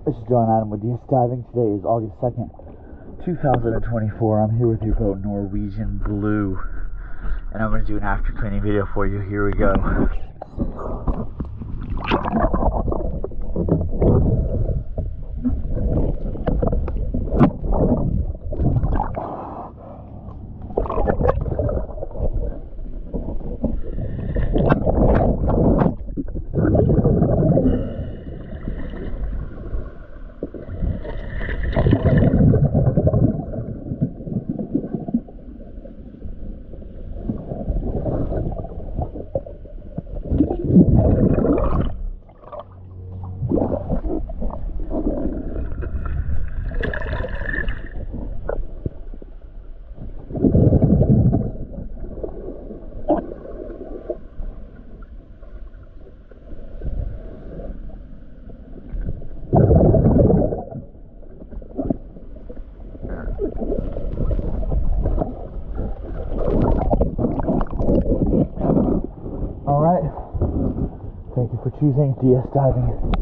This is John Adam with DS Diving. Today is August 2nd, 2024. I'm here with your boat, Norwegian Blue. And I'm going to do an after cleaning video for you. Here we go. Alright, thank you for choosing DS Diving.